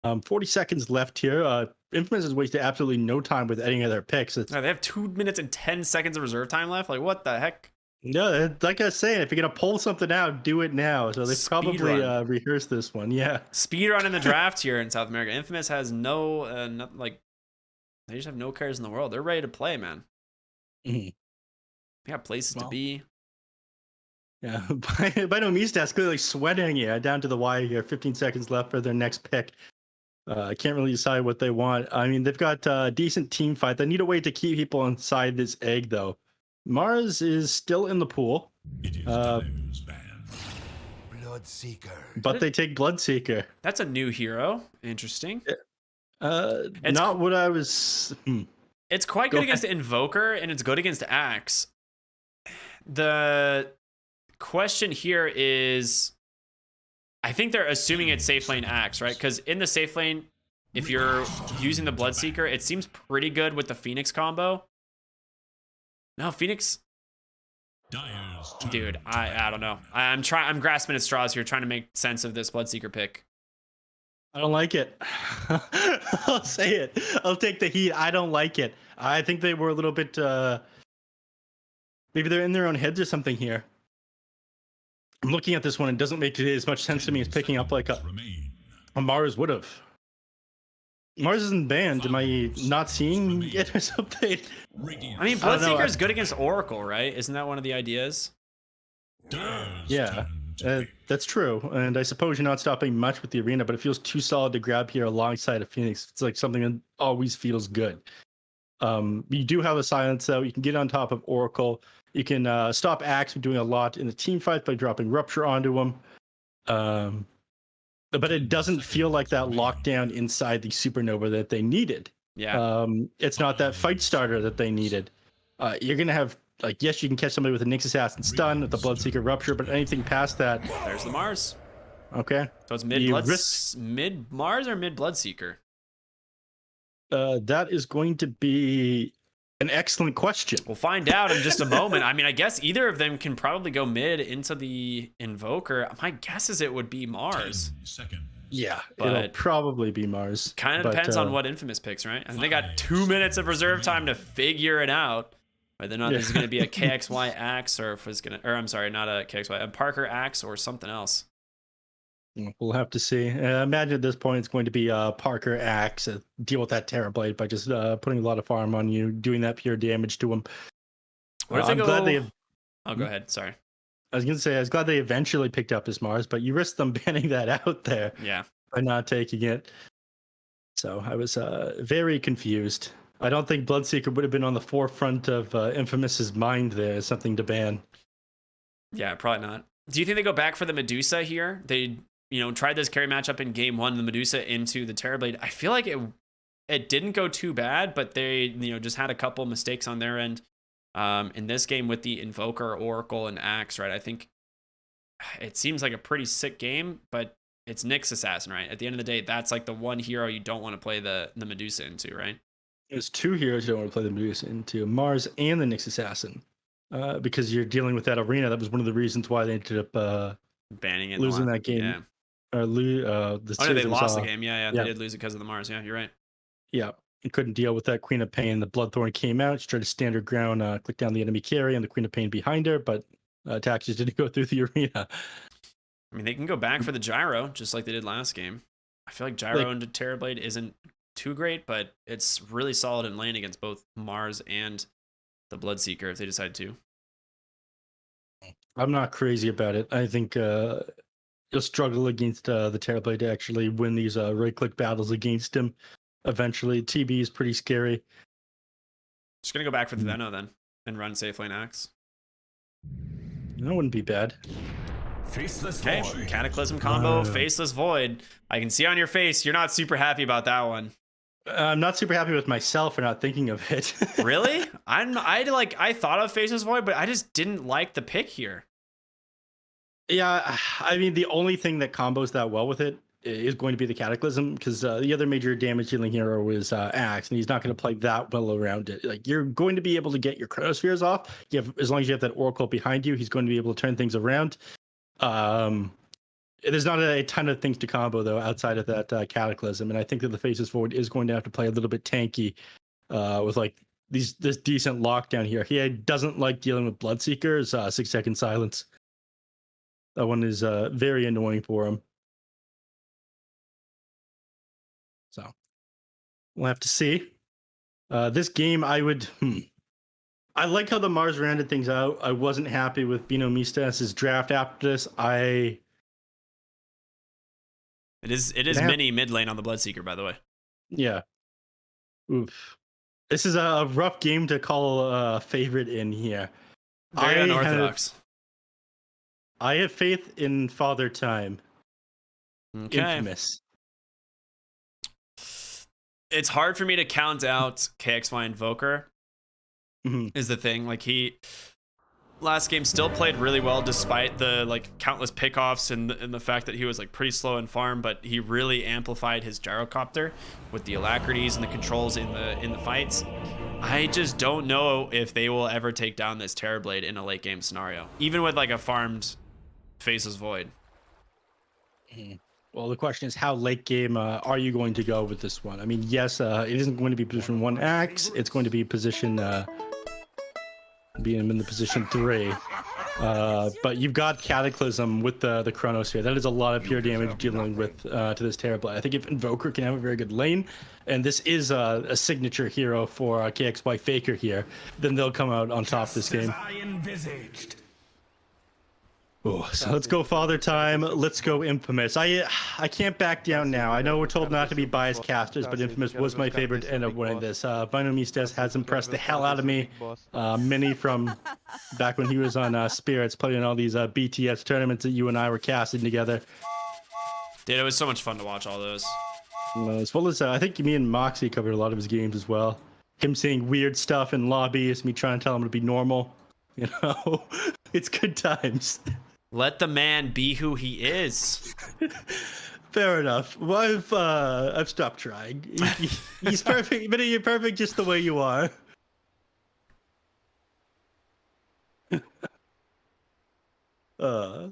40 seconds left here. Infamous has wasted absolutely no time with any of their picks. It's, they have 2 minutes and 10 seconds of reserve time left. Like, what the heck? no, like I was saying, if you're gonna pull something out, do it now. So they've probably rehearsed this one. Yeah, speed run in the draft here in South America. Infamous has no, like, they just have no cares in the world. They're ready to play, man. They got places to be. Yeah, BINOMISTAS clearly sweating. Yeah, down to the wire here. 15 seconds left for their next pick. I can't really decide what they want. I mean, they've got a decent team fight. They need a way to keep people inside this egg, though. Mars is still in the pool. Bloodseeker. But they take Bloodseeker. That's a new hero. Interesting. Not what I was... It's quite good against Invoker, and it's good against Axe. The question here is, I think they're assuming it's safe lane Axe, right? Because in the safe lane, if you're using the Bloodseeker, it seems pretty good with the Phoenix combo. No, Phoenix... Dude, I don't know. I'm grasping at straws here, trying to make sense of this Bloodseeker pick. I don't like it. I'll say it. I'll take the heat. I don't like it. I think they were a little bit... maybe they're in their own heads or something here. I'm looking at this one. It doesn't make as much sense to me as picking up like a Mars would have. Mars isn't banned. Am I not seeing it or something? I mean, Bloodseeker is good against Oracle, right? Isn't that one of the ideas? Yeah, that's true. And I suppose you're not stopping much with the arena, but it feels too solid to grab here alongside of Phoenix. It's like something that always feels good. You do have a silence, though. You can get on top of Oracle. You can stop Axe from doing a lot in the team fight by dropping Rupture onto him. But it doesn't feel like that lockdown inside the Supernova that they needed. Yeah. It's not that fight starter that they needed. You're going to have, like, yes, you can catch somebody with a Nyx Assassin stun with the Bloodseeker Rupture, but anything past that... There's the Mars. Okay. So it's mid Mars or mid Bloodseeker? That is going to be an excellent question. We'll find out in just a moment. I mean, I guess either of them can probably go mid into the Invoker. My guess is it would be Mars. Yeah, it'll probably be Mars. Kind of depends on what Infamous picks, right? And they got 2 minutes of reserve time to figure it out. Whether or not this is going to be a KXY Axe, or if it's going to, or I'm sorry, not a KXY, a Parker Axe or something else. We'll have to see. Imagine at this point it's going to be Parker Axe, deal with that Terrorblade by just putting a lot of farm on you, doing that pure damage to him. What if they go... Oh, go ahead. Sorry. I was going to say, I was glad they eventually picked up this Mars, but you risked them banning that out there. Yeah. By not taking it. So I was very confused. I don't think Bloodseeker would have been on the forefront of Infamous's mind there as something to ban. Yeah, probably not. Do you think they go back for the Medusa here? They... tried this carry matchup in game 1, the Medusa into the Terrorblade. I feel like it didn't go too bad, but they, just had a couple mistakes on their end. In this game with the Invoker, Oracle, and Axe, right? I think it seems like a pretty sick game, but it's Nyx Assassin, right? At the end of the day, that's like the one hero you don't want to play the Medusa into, right? There's 2 heroes you don't want to play the Medusa into, Mars and the Nyx Assassin, because you're dealing with that arena. That was one of the reasons why they ended up banning it, losing that game. Yeah. They lost the game. Yeah, they did lose it because of the Mars. Yeah, you're right. Yeah, you couldn't deal with that Queen of Pain. The Bloodthorn came out. She tried to stand her ground, click down the enemy carry, and the Queen of Pain behind her, but attacks just didn't go through the arena. I mean, they can go back for the Gyro, just like they did last game. I feel like Gyro into Terrorblade isn't too great, but it's really solid in lane against both Mars and the Bloodseeker if they decide to. I'm not crazy about it. I think... you'll struggle against the Terrorblade to actually win these right-click battles against him. Eventually, TB is pretty scary. Just gonna go back for the Veno then and run safe lane Axe. That wouldn't be bad. Okay, Cataclysm combo, Faceless Void. I can see on your face you're not super happy about that one. I'm not super happy with myself for not thinking of it. Really? I thought of Faceless Void, but I just didn't like the pick here. Yeah, I mean, the only thing that combos that well with it is going to be the Cataclysm, because the other major damage dealing hero is Axe, and he's not going to play that well around it. Like, you're going to be able to get your Chronospheres off. As long as you have that Oracle behind you, he's going to be able to turn things around. There's not a ton of things to combo though outside of that Cataclysm, and I think that the Faces Forward is going to have to play a little bit tanky with like this decent lockdown here. He doesn't like dealing with Bloodseekers. 6-second silence. That one is very annoying for him. So we'll have to see. This game, I like how the Mars rounded things out. I wasn't happy with BINOMISTAS' draft after this. It is mini mid lane on the Bloodseeker, by the way. Yeah. Oof. This is a rough game to call a favorite in here. Very unorthodox. I have faith in Father Time. Okay. Infamous. It's hard for me to count out KXY Invoker. Is the thing. Like, he last game still played really well despite the like countless pickoffs and the fact that he was like pretty slow in farm, but he really amplified his gyrocopter with the alacrities and the controls in the fights. I just don't know if they will ever take down this Terrorblade in a late game scenario, even with like a farmed Faceless Void. Well, the question is, how late game are you going to go with this one? I mean, yes, it isn't going to be position 1 axe. It's going to be position being in the position 3. But you've got Cataclysm with the Chronosphere. That is a lot of pure damage dealing with to this Terrorblade. I think if Invoker can have a very good lane, and this is a signature hero for KXY Faker here, then they'll come out on top this game. Oh, so let's go Father Time. Let's go Infamous. I can't back down now. I know we're told not to be biased casters, but Infamous was my favorite to end up winning this. BINOMISTAS has impressed the hell out of me. Many from back when he was on Spirits, playing all these BTS tournaments that you and I were casting together. Dude, it was so much fun to watch all those. As well as I think me and Moxie covered a lot of his games as well. Him saying weird stuff in lobbies, me trying to tell him to be normal. You know, it's good times. Let the man be who he is. Fair enough. Well, I've stopped trying. He's perfect, but you're perfect just the way you are. I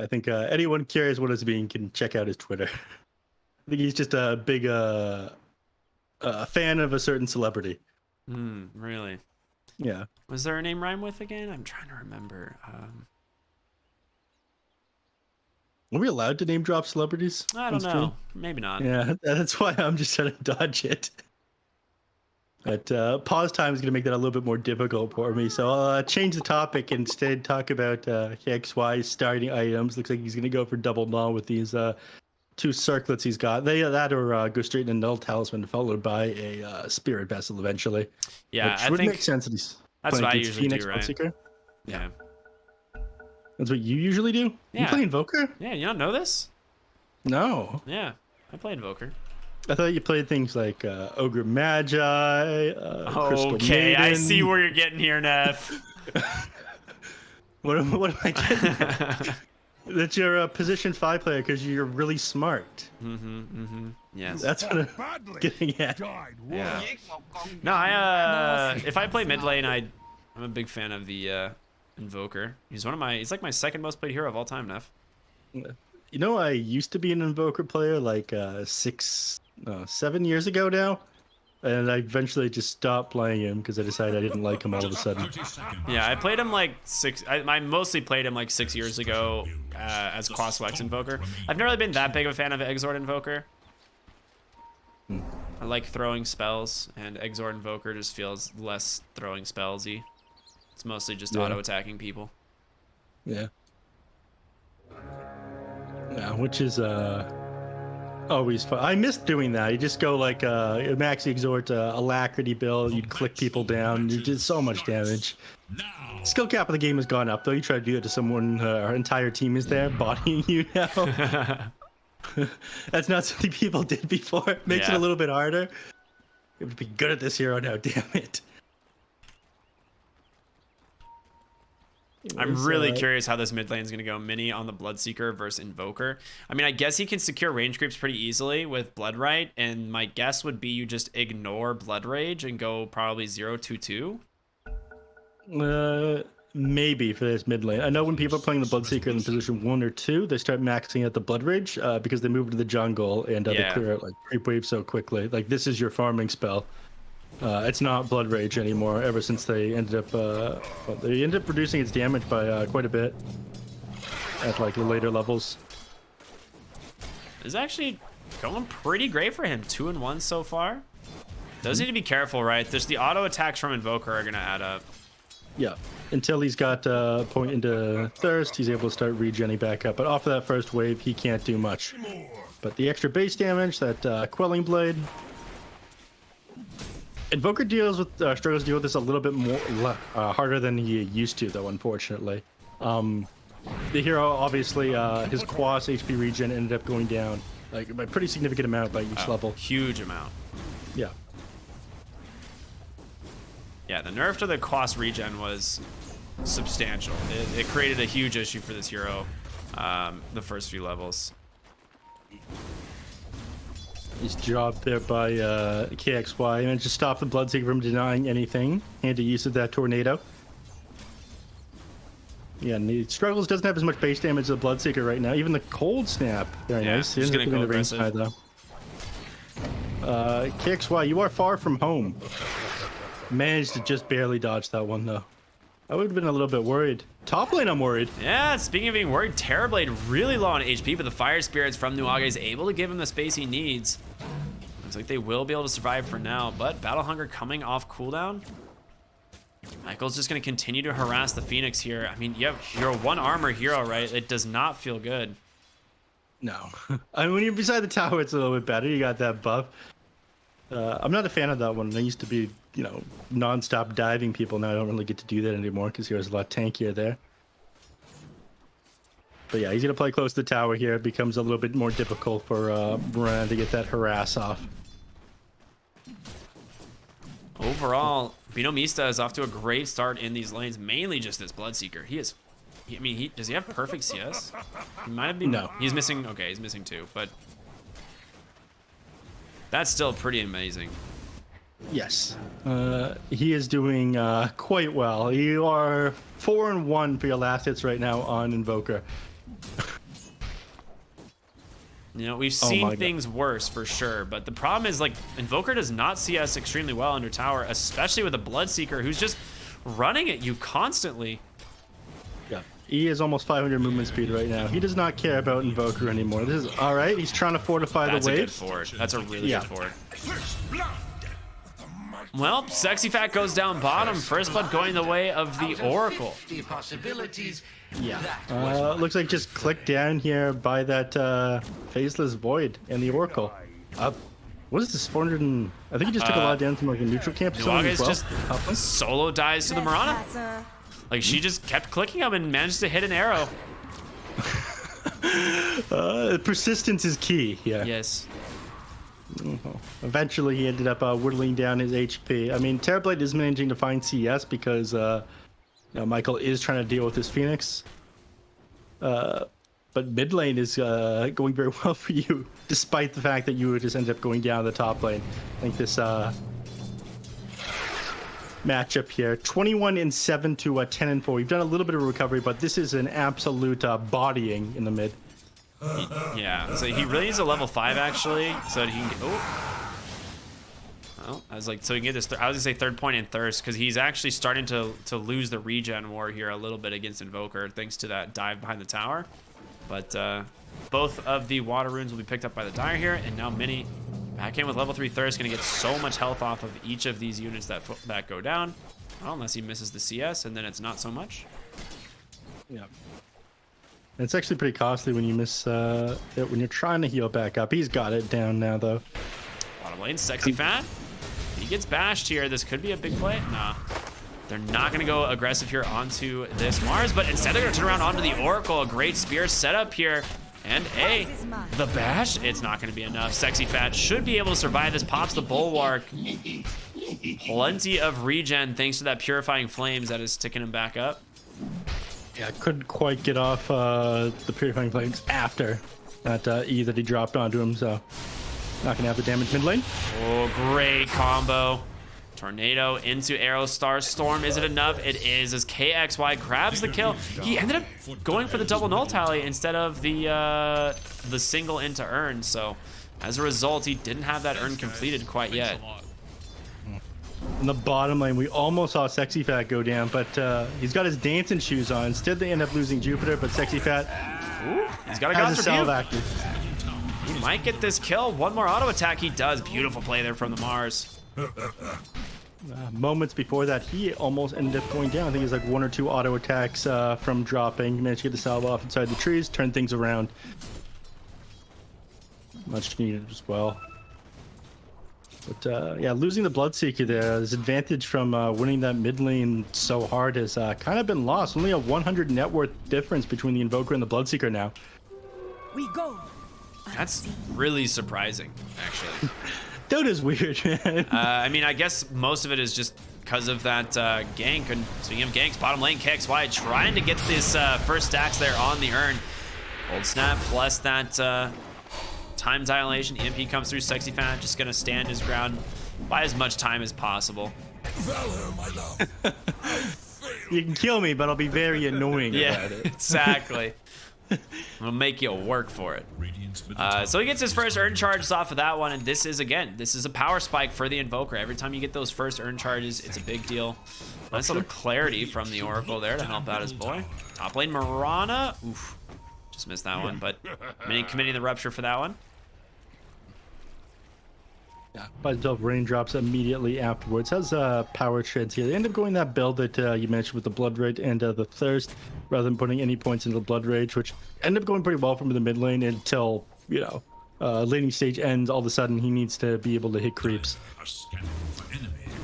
think anyone curious what it's being can check out his Twitter. I think he's just a big fan of a certain celebrity. Really? Yeah. Was there a name rhyme with again? I'm trying to remember. Are we allowed to name drop celebrities? I don't know. Maybe not. Yeah, that's why I'm just trying to dodge it. But pause time is going to make that a little bit more difficult for me. So I'll change the topic and instead talk about KXY's starting items. Looks like he's going to go for double null with these 2 circlets he's got. That or go straight into Null Talisman followed by a Spirit Vessel eventually. Yeah, which I would think make sense that he's that's what I usually Phoenix do, right? Bloodseeker. Yeah. That's what you usually do? Yeah. You play Invoker? Yeah, you don't know this? No. Yeah, I play Invoker. I thought you played things like Ogre Magi, Crystal Okay, Maiden. I see where you're getting here, Neph. What am I getting at? That you're a position 5 player because you're really smart. Yes. That's what I'm getting at. Yeah. No, if I play mid lane, I'm a big fan of the Invoker. He's like my second most played hero of all time, Neph. You know, I used to be an Invoker player like 7 years ago now. And I eventually just stopped playing him because I decided I didn't like him all of a sudden. Yeah, I played him like I mostly played him like 6 years ago as Crossflex Invoker. I've never really been that big of a fan of Exort Invoker. I like throwing spells, and Exort Invoker just feels less throwing spellsy. It's mostly just auto-attacking people. Yeah. Yeah, which is always fun. I miss doing that. You just go like Max Exort Alacrity build. You'd click people down. You did so much damage. Skill cap of the game has gone up though. You try to do it to someone, our entire team is there bodying you now. That's not something people did before. It makes it a little bit harder. You have to be good at this hero now. Damn it. I'm really curious how this mid lane is going to go. Mini on the Bloodseeker versus Invoker. I mean, I guess he can secure range creeps pretty easily with Bloodright, and my guess would be you just ignore Blood Rage and go probably 0-2-2. Maybe for this mid lane. I know when people are playing the Bloodseeker in position 1 or 2, they start maxing out the Blood Rage because they move to the jungle and they clear out like creep waves so quickly. Like this is your farming spell. It's not Blood Rage anymore. Ever since they ended up reducing its damage by quite a bit at like the later levels. It's actually going pretty great for him. 2-1 so far. Does need to be careful, right? There's the auto attacks from Invoker are gonna add up. Yeah, until he's got point into Thirst, he's able to start regenning back up. But off of that first wave, he can't do much. But the extra base damage, that Quelling Blade. Invoker struggles to deal with this a little bit more harder than he used to, though, unfortunately. The hero, obviously, his Quas HP regen ended up going down like by a pretty significant amount by each level. Huge amount. Yeah. Yeah, the nerf to the Quas regen was substantial. It created a huge issue for this hero the first few levels. His job there by KXY managed to stop the Bloodseeker from denying anything. Handy use of that tornado. Yeah, and he struggles, doesn't have as much base damage as the Bloodseeker right now. Even the Cold Snap. Very nice. He's gonna go aggressive. Side, though. KXY, you are far from home. Managed to just barely dodge that one, though. I would have been a little bit worried. Top lane, I'm worried. Yeah, speaking of being worried, Terrorblade really low on HP, but the Fire Spirits from Nuage is able to give him the space he needs. Looks like they will be able to survive for now, but Battle Hunger coming off cooldown. Michael's just going to continue to harass the Phoenix here. I mean, you're a 1 armor hero, right? It does not feel good. No. I mean, when you're beside the tower, it's a little bit better. You got that buff. I'm not a fan of that one. I used to be, you know, non-stop diving people. Now I don't really get to do that anymore because hero's a lot tankier there. But yeah, he's going to play close to the tower here. It becomes a little bit more difficult for Bran to get that harass off. Overall, Binomista is off to a great start in these lanes, mainly just this Bloodseeker. Does he have perfect CS? He might have been. No. He's missing, okay, he's missing 2, but that's still pretty amazing. Yes. He is doing quite well. You are 4-1 for your last hits right now on Invoker. You know, we've seen things worse for sure, but the problem is, like, Invoker does not CS extremely well under tower, especially with a Bloodseeker who's just running at you constantly. Yeah. He is almost 500 movement speed right now. He does not care about Invoker anymore. This is all right. He's trying to fortify the wave. That's a good fort. That's a really good fort. Well, Sexy Fat goes down bottom. First blood going the way of the Oracle. Yeah. Looks like just click down here by that Faceless Void and the Oracle. What is this? 400 and... I think he just took a lot down from like a neutral camp. Nuage's just solo dies to the Mirana. Like, she just kept clicking him and managed to hit an arrow. Persistence is key. Yeah. Yes. Eventually, he ended up whittling down his HP. I mean, Terrorblade is managing to find CS because you know, Michael is trying to deal with his Phoenix. But mid lane is going very well for you, despite the fact that you just ended up going down the top lane. I think this matchup here, 21-7 to 10-4. We've done a little bit of recovery, but this is an absolute bodying in the mid. Yeah, so he really needs a level 5 actually, so that he can get, well, I was like, so he can get this, I was gonna say third point in Thirst, because he's actually starting to lose the regen war here a little bit against Invoker, thanks to that dive behind the tower. But both of the water runes will be picked up by the Dire here, and now Mini back in with level 3 Thirst, gonna get so much health off of each of these units that go down. Well, unless he misses the CS, and then it's not so much. Yeah. It's actually pretty costly when you miss it when you're trying to heal back up. He's got it down now, though. Bottom lane, Sexy Fat. He gets bashed here. This could be a big play. Nah. They're not going to go aggressive here onto this Mars, but instead they're going to turn around onto the Oracle. A great spear setup here. And the bash, it's not going to be enough. Sexy Fat should be able to survive this. Pops the Bulwark. Plenty of regen thanks to that Purifying Flames that is ticking him back up. Yeah, couldn't quite get off the Purifying Flames after that E that he dropped onto him, so not gonna have the damage mid lane. Oh, great combo. Tornado into Arrow Star Storm. Is it enough? It is, as KXY grabs the kill. He ended up going for the double null tally instead of the single into Urn. So as a result, he didn't have that Urn completed quite yet. In the bottom lane, we almost saw Sexy Fat go down, but he's got his dancing shoes on. Instead, they end up losing Jupiter, but Sexy Fat He's got a has a salve contribute. active. He might get this kill. One more auto attack. He does. Beautiful play there from the Mars. Moments before that, he almost ended up going down. I think it was like 1 or 2 auto attacks from dropping. Managed to get the salve off inside the trees, turn things around. Much needed as well. But yeah, losing the Bloodseeker there, his advantage from winning that mid lane so hard has kind of been lost. Only a 100 net worth difference between the Invoker and the Bloodseeker now. We go. That's really surprising, actually. That is weird, man. I mean, I guess most of it is just because of that gank. And speaking of ganks, bottom lane, KXY trying to get this first stacks there on the Urn. Cold Snap plus that time dilation. EMP comes through. Sexy Fat just going to stand his ground, buy as much time as possible. Valor, my love. You can kill me, but I'll be very annoying about it. Exactly. I'm gonna make you work for it. So he gets his first Urn charges off of that one, and this is a power spike for the Invoker. Every time you get those first Urn charges, it's a big deal. Nice little clarity from the Oracle there to help out his boy. Top lane Mirana. Oof. Just missed that one, but Mini committing the rupture for that one. By himself raindrops immediately afterwards. Has power treads here. They end up going that build that you mentioned with the Blood Rage and the Thirst, rather than putting any points into the Blood Rage, which ended up going pretty well from the mid lane until, you know, laning stage ends. All of a sudden, he needs to be able to hit creeps.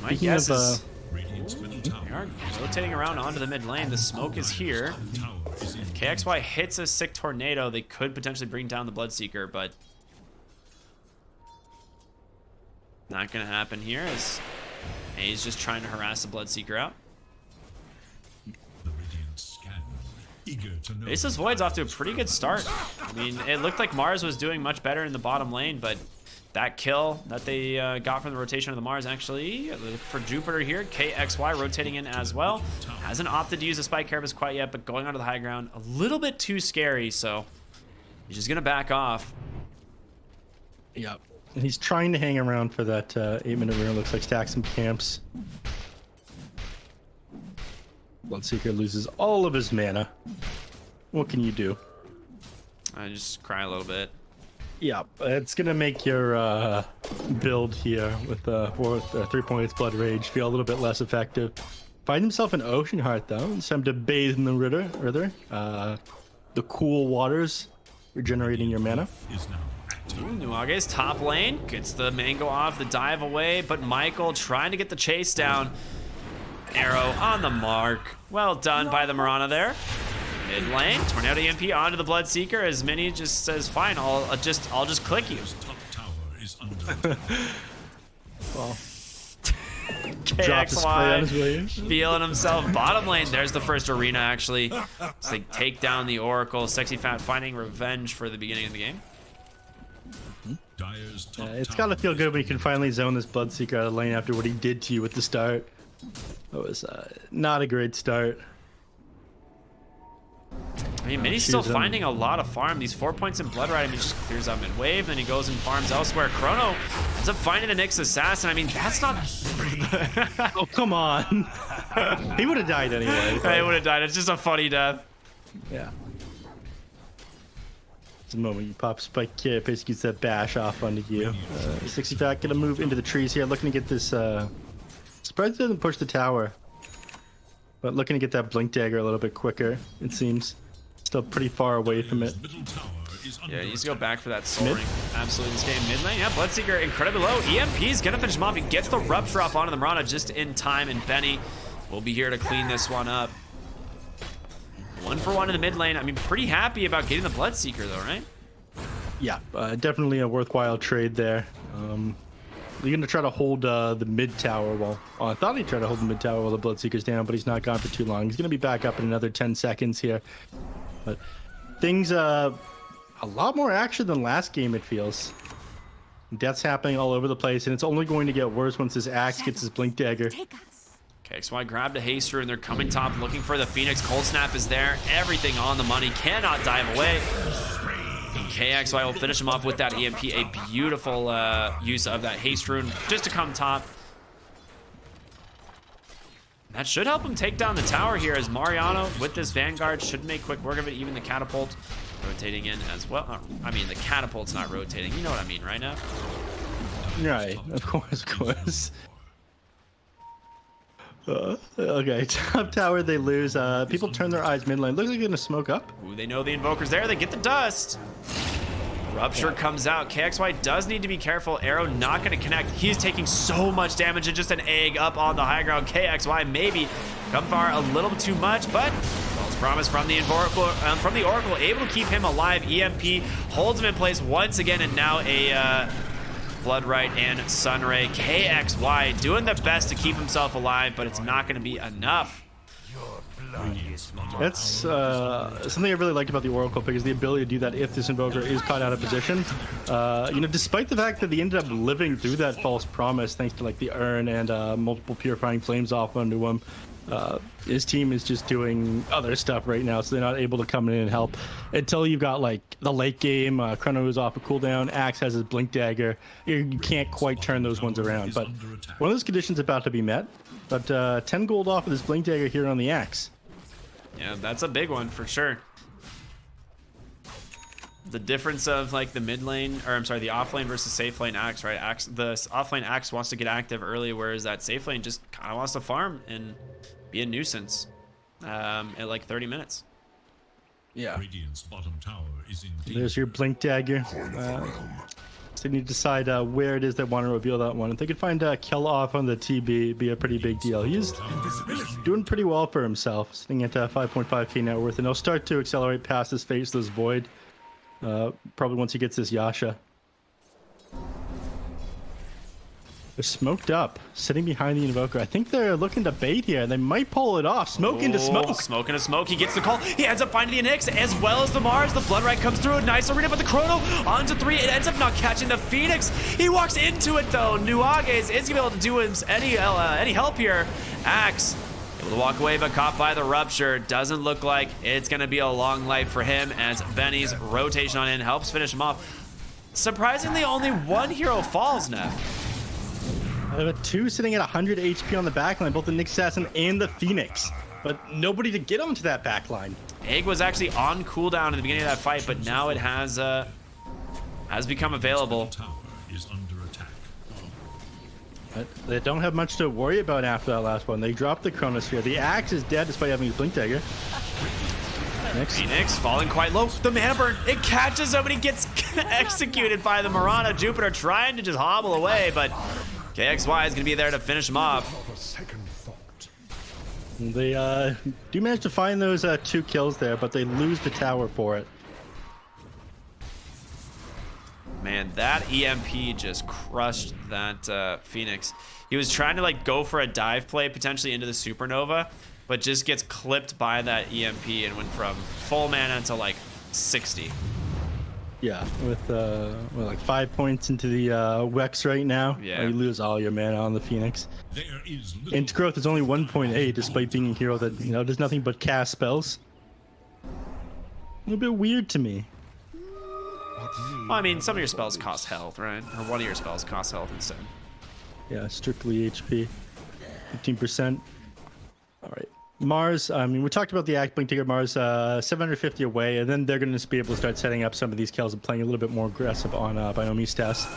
My guess is they are rotating around onto the mid lane. The smoke is here. If KXY hits a sick tornado, they could potentially bring down the Bloodseeker, but not gonna happen here, as he's just trying to harass the Bloodseeker out. Aces Void's off to a pretty good start. I mean, it looked like Mars was doing much better in the bottom lane, but that kill that they got from the rotation of the Mars, actually, for Jupiter here, KXY rotating in as well. Hasn't opted to use the Spike Carapace quite yet, but going onto the high ground, a little bit too scary, so he's just gonna back off. Yep. He's trying to hang around for that 8-minute rune. Looks like stack some camps. Bloodseeker loses all of his mana. What can you do? I just cry a little bit. Yeah, it's gonna make your build here with 3 points Blood Rage feel a little bit less effective. Find himself an Ocean Heart though. It's time to bathe in the river. The cool waters, regenerating your mana. Nuage's top lane gets the mango off, the dive away, but Michael trying to get the chase down. Arrow on the mark. Well done by the Mirana there. Mid lane, Tornado EMP onto the Bloodseeker, as Mini just says, fine, I'll just click you. Well, KXY feeling himself. Bottom lane, there's the first arena actually. So they take down the Oracle. Sexy Fat finding revenge for the beginning of the game. It's gotta feel good when you can finally zone this Bloodseeker out of the lane after what he did to you at the start. That was not a great start. I mean, Mini's still finding a lot of farm. These 4 points in Blood Ride, I mean, just clears out mid-wave, then he goes and farms elsewhere. Chrono ends up finding the Nyx Assassin. I mean, that's not... Oh, come on. He would have died anyway. He would have died. It's just a funny death. Yeah. The moment you pop Spike Carapace, gets that bash off onto you. 60 Fat gonna move into the trees here, looking to get this. Surprised it doesn't push the tower, but looking to get that Blink Dagger a little bit quicker. It seems still pretty far away from it. Yeah, he needs to go back for that soul ring. Absolutely, in this game. Mid lane, yeah, Bloodseeker incredibly low. EMP's gonna finish him off. He gets the rupture up onto the Mirana just in time, and Benny will be here to clean this one up. 1 for 1 in the mid lane. I mean, pretty happy about getting the Bloodseeker though, right? Yeah, definitely a worthwhile trade there. You're gonna try to hold the mid tower. Well, I thought he'd try to hold the mid tower while the Bloodseeker's down, but he's not gone for too long. He's gonna be back up in another 10 seconds here. But things, a lot more action than last game, it feels. Death's happening all over the place, and it's only going to get worse once this Axe gets his Blink Dagger. Take us. KXY grabbed a haster and they're coming top looking for the Phoenix. Cold Snap is there. Everything on the money. Cannot dive away. And KXY will finish him off with that EMP. A beautiful use of that haste rune just to come top. That should help him take down the tower here, as Mariano with this Vanguard should make quick work of it. Even the catapult rotating in as well. I mean, the catapult's not rotating. You know what I mean, right now? Right, of course. Okay, top tower they lose. People turn their eyes mid lane. Looks like they're gonna smoke up. Ooh, they know the Invoker's there. They get the dust. Rupture comes out. KXY does need to be careful. Arrow not going to connect. He's taking so much damage and just an egg up on the high ground. KXY maybe come far a little too much, but false promise from the Oracle, able to keep him alive. EMP holds him in place once again, and now a Floodright and Sunray. KXY doing the best to keep himself alive, but it's not going to be enough. That's something I really liked about the Oracle pick, is the ability to do that if this Invoker is caught out of position. You know, despite the fact that he ended up living through that false promise thanks to like the urn and multiple purifying flames off onto him, his team is just doing other stuff right now, so they're not able to come in and help until you've got like the late game. Chrono is off a cooldown, Axe has his Blink Dagger. You can't quite turn those ones around, but one of those conditions about to be met. But 10 gold off of this Blink Dagger here on the Axe. Yeah, that's a big one for sure. The difference of like the mid lane, or I'm sorry, the off lane versus safe lane Axe, right? The off lane Axe wants to get active early, whereas that safe lane just kind of wants to farm and be a nuisance at like 30 minutes. Yeah. Radiant's bottom tower is in There's your Blink Dagger. So you need to decide where it is they want to reveal that one. If they could find kill off on the TB, be a pretty big deal. He's doing pretty well for himself, sitting at 5.5k net worth, and he'll start to accelerate past his Faceless Void, probably once he gets this Yasha. They're smoked up, sitting behind the Invoker. I think they're looking to bait here. They might pull it off. Smoke into smoke. Smoke into smoke. He gets the call. He ends up finding the Nyx as well as the Mars. The Bloodright comes through. Nice arena, but the Chrono onto 3. It ends up not catching the Phoenix. He walks into it though. Nuages is going to be able to do him any help here. Axe able to walk away, but caught by the Rupture. Doesn't look like it's going to be a long life for him, as Benny's rotation on in helps finish him off. Surprisingly, only one hero falls now. I have 2 sitting at 100 HP on the backline, both the Nyx Assassin and the Phoenix, but nobody to get onto that backline. Egg was actually on cooldown at the beginning of that fight, but now it has become available. tower is under attack. But they don't have much to worry about after that last one. They dropped the Chronosphere. The Axe is dead despite having his Blink Dagger. Phoenix falling quite low. The mana burn, it catches him and he gets executed by the Mirana. Jupiter trying to just hobble away, but KXY is going to be there to finish him off. They do manage to find those 2 kills there, but they lose the tower for it. Man, that EMP just crushed that Phoenix. He was trying to like go for a dive play potentially into the Supernova, but just gets clipped by that EMP and went from full mana to like 60. Yeah, with like 5 points into the Wex right now. Yeah. You lose all your mana on the Phoenix. There is little Int growth is only 1.8, despite being a hero that, you know, does nothing but cast spells. A little bit weird to me. Well, I mean, some of your spells cost health, right? Or one of your spells costs health instead. Yeah, strictly HP. 15%. All right. Mars, I mean, we talked about the Act Blink Dagger Mars, 750 away, and then they're going to be able to start setting up some of these kills and playing a little bit more aggressive on BINOMISTAS.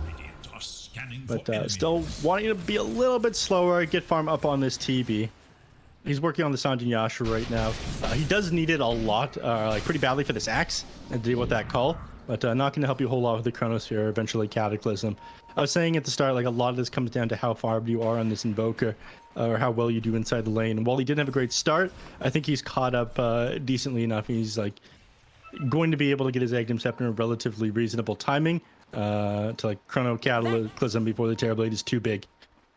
Radiant are scanning for But enemies. still wanting to be a little bit slower, get farm up on this TB. He's working on the Sanjin Yasha right now. He does need it a lot, like pretty badly for this Axe and to deal with that call, but not going to help you a whole lot with the Chronosphere, eventually Cataclysm. I was saying at the start, like a lot of this comes down to how far you are on this Invoker, or how well you do inside the lane. And while he didn't have a great start, I think he's caught up decently enough. He's like going to be able to get his Aghanim Scepter in relatively reasonable timing to like Chrono Cataclysm before the Terrorblade is too big.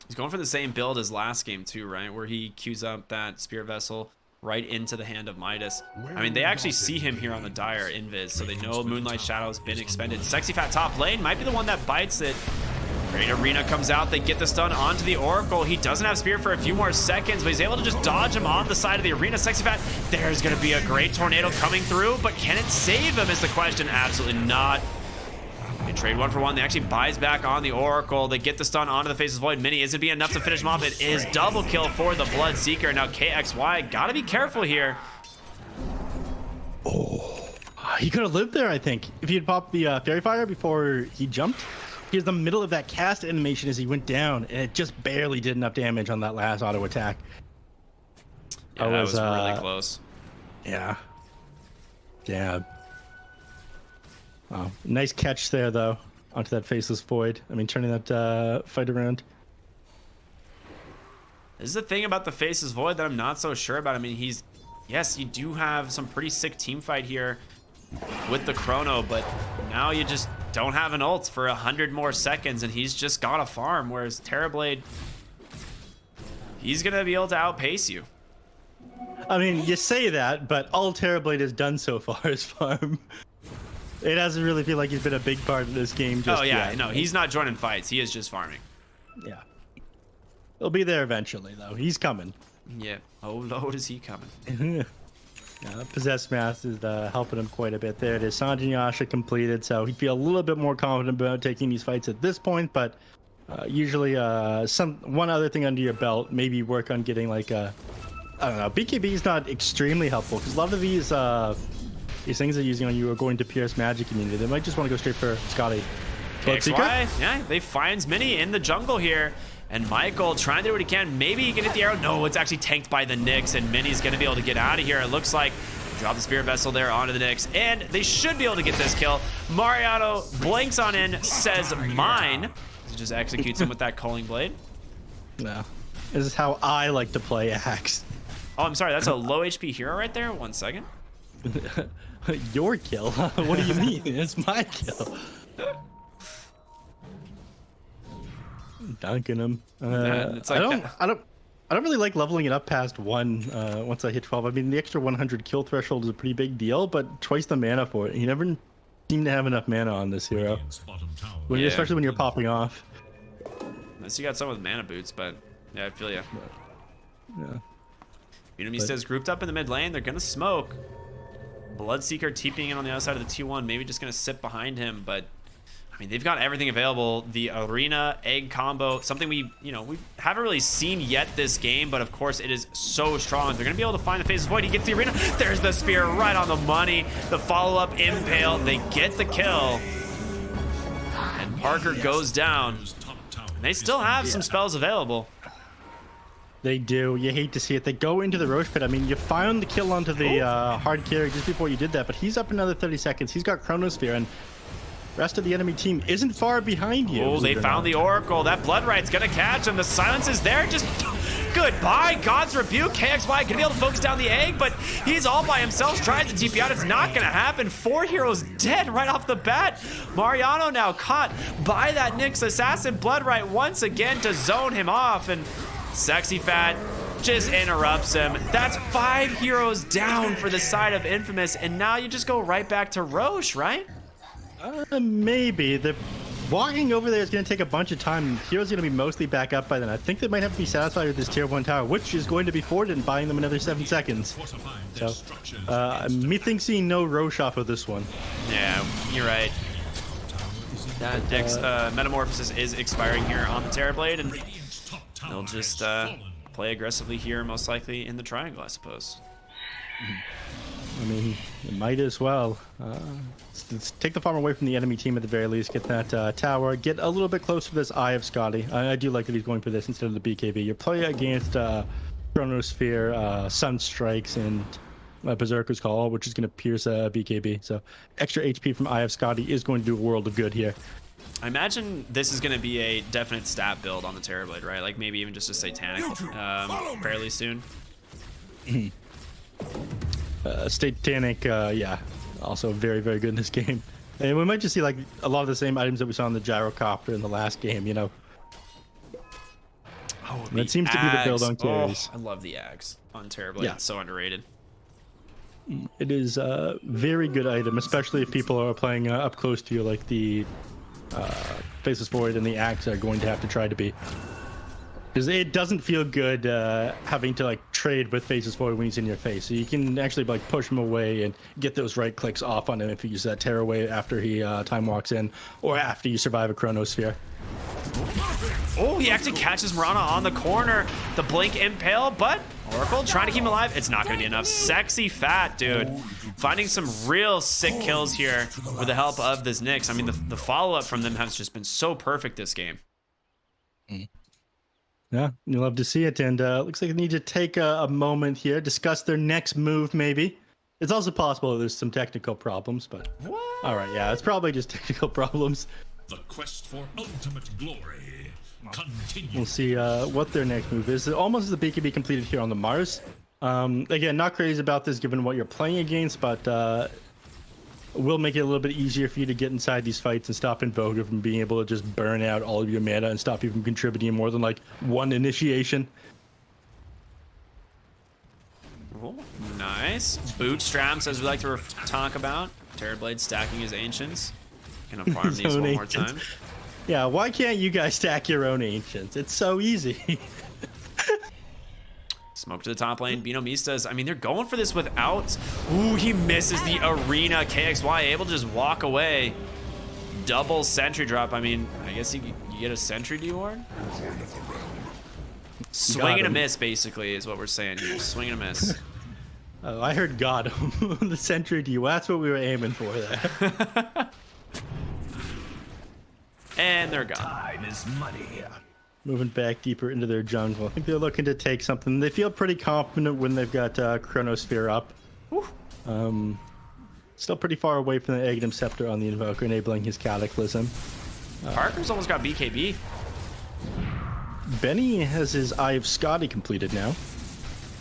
He's going for the same build as last game too, right? Where he queues up that Spear Vessel, right into the hand of Midas. I mean, they actually see him here on the Dire Invis, so they know Moonlight Shadow's been expended. Sexy Fat top lane might be the one that bites it. Great Arena comes out. They get the stun onto the Oracle. He doesn't have Spear for a few more seconds, but he's able to just dodge him on the side of the Arena. Sexy Fat, there's going to be a great tornado coming through, but can it save him is the question. Absolutely not. They trade 1 for 1. They actually buys back on the Oracle. They get the stun onto the Faceless Void Mini. Is it be enough to finish him off? It is. Double kill for the Blood Seeker. Now KXY, got to be careful here. Oh, he could have lived there, I think, if he had popped the Fairy Fire before he jumped. He was in the middle of that cast animation as he went down, and it just barely did enough damage on that last auto attack. Yeah, that was really close. Yeah. Yeah. Oh, nice catch there, though, onto that Faceless Void. I mean, turning that fight around. This is the thing about the Faceless Void that I'm not so sure about. I mean, yes, you do have some pretty sick team fight here with the Chrono, but now you just don't have an ult for 100 more seconds, and he's just got a farm, whereas Terrorblade, he's going to be able to outpace you. I mean, you say that, but all Terrorblade has done so far is farm. It doesn't really feel like he's been a big part of this game just yet. No, he's not joining fights. He is just farming. Yeah. He'll be there eventually, though. He's coming. Yeah. Oh, Lord, is he coming. Possessed Mass is helping him quite a bit there. It is Sanjay Yasha completed, so he'd feel a little bit more confident about taking these fights at this point, but usually one other thing under your belt, maybe work on getting like I don't know, BKB is not extremely helpful because a lot of these things they're using on you are going to pierce magic immunity. They might just want to go straight for Scotty. KXY, yeah, they finds Mini in the jungle here. And Michael trying to do what he can. Maybe he can hit the arrow. No, it's actually tanked by the Nyx, and Mini's going to be able to get out of here. It looks like drop the Spirit Vessel there onto the Nyx, and they should be able to get this kill. Mariano blinks on in, says mine. He just executes him with that Culling Blade. No. This is how I like to play Axe. Oh, I'm sorry. That's a low HP hero right there. 1 second. Your kill? What do you mean? It's my kill. Dunking him. It's like I don't really like leveling it up past 1 once I hit 12. I mean, the extra 100 kill threshold is a pretty big deal, but twice the mana for it. You never seem to have enough mana on this hero, especially when you're popping off. Unless you got some with mana boots, but yeah, I feel you. Yeah. BINOMISTAS grouped up in the mid lane. They're gonna smoke. Bloodseeker TPing in on the other side of the T1, maybe just gonna sit behind him, but I mean, they've got everything available. The Arena egg combo, something we haven't really seen yet this game, but of course it is so strong. They're gonna be able to find the Faceless Void. He gets the Arena. There's the spear right on the money. The follow-up impale. They get the kill, and Parker goes down. And they still have some spells available. They do. You hate to see it. They go into the Roche Pit. I mean, you found the kill onto the hard carry just before you did that, but he's up another 30 seconds. He's got Chronosphere, and rest of the enemy team isn't far behind you. Oh, they found the Oracle. That Blood Right's gonna catch him. The silence is there. Just goodbye. God's Rebuke. KXY gonna be able to focus down the egg, but he's all by himself. Tries to TP out. It's not gonna happen. 4 heroes dead right off the bat. Mariano now caught by that Nyx assassin. Blood Right once again to zone him off, and Sexy Fat just interrupts him. That's 5 heroes down for the side of Infamous, and now you just go right back to Roche, right? Maybe. The walking over there is going to take a bunch of time. Heroes going to be mostly back up by then. I think they might have to be satisfied with this tier 1 tower, which is going to be forwarded and buying them another 7 seconds. So, methinks no Roche off of this one. Yeah, you're right. That Metamorphosis is expiring here on the Terrorblade, and they'll just play aggressively here, most likely in the triangle, I suppose. I mean, it might as well. Let's take the farm away from the enemy team at the very least. Get that tower. Get a little bit closer to this Eye of Scotty. I do like that he's going for this instead of the BKB. You're playing against Chronosphere, Sunstrikes, and Berserker's Call, which is going to pierce BKB. So extra HP from Eye of Scotty is going to do a world of good here. I imagine this is going to be a definite stat build on the Terrorblade, right? Like maybe even just a Satanic fairly soon. Satanic, yeah, also very, very good in this game. And we might just see like a lot of the same items that we saw in the Gyrocopter in the last game, you know. That seems to be the build on Ags. carries. Oh, I love the Ags on Terrorblade. Yeah. It's so underrated. It is a very good item, especially if people are playing up close to you, like the Faceless Void and the Axe are going to have to try to be. Because it doesn't feel good having to like trade with Faceless Void when he's in your face. So you can actually like push him away and get those right clicks off on him if you use that Terror Wave after he time walks in, or after you survive a Chronosphere. Oh, he actually catches Mirana on the corner. The Blink Impale, but Oracle trying to keep him alive. It's not going to be enough. Sexy Fat, dude. Finding some real sick kills here with the help of this Nyx. I mean, the follow-up from them has just been so perfect this game. Yeah, you love to see it. And looks like they need to take a moment here, discuss their next move, maybe. It's also possible there's some technical problems, but... All right, yeah, it's probably just technical problems. The quest for ultimate glory continues. We'll see what their next move is. Almost the BKB completed here on the Mars. Again, not crazy about this given what you're playing against, but will make it a little bit easier for you to get inside these fights and stop Invoker from being able to just burn out all of your mana and stop you from contributing more than like one initiation. Oh, nice. Bootstraps, as we like to talk about. Terrorblade stacking his Ancients. Gonna farm these one more time. Yeah, why can't you guys stack your own Ancients? It's so easy. Smoke to the top lane. BINOMISTAS. I mean, they're going for this without... Ooh, he misses the arena. KXY able to just walk away. Double sentry drop. I mean, I guess you get a sentry D-ward? Swing and a miss, basically, is what we're saying here. Swing and a miss. Oh, I heard got him. The sentry D. That's what we were aiming for there. And they're gone. Time is money. Moving back deeper into their jungle. I think they're looking to take something. They feel pretty confident when they've got Chronosphere up. Still pretty far away from the Aghanim Scepter on the Invoker, enabling his Cataclysm. Parker's almost got BKB. Benny has his Eye of Scotty completed now.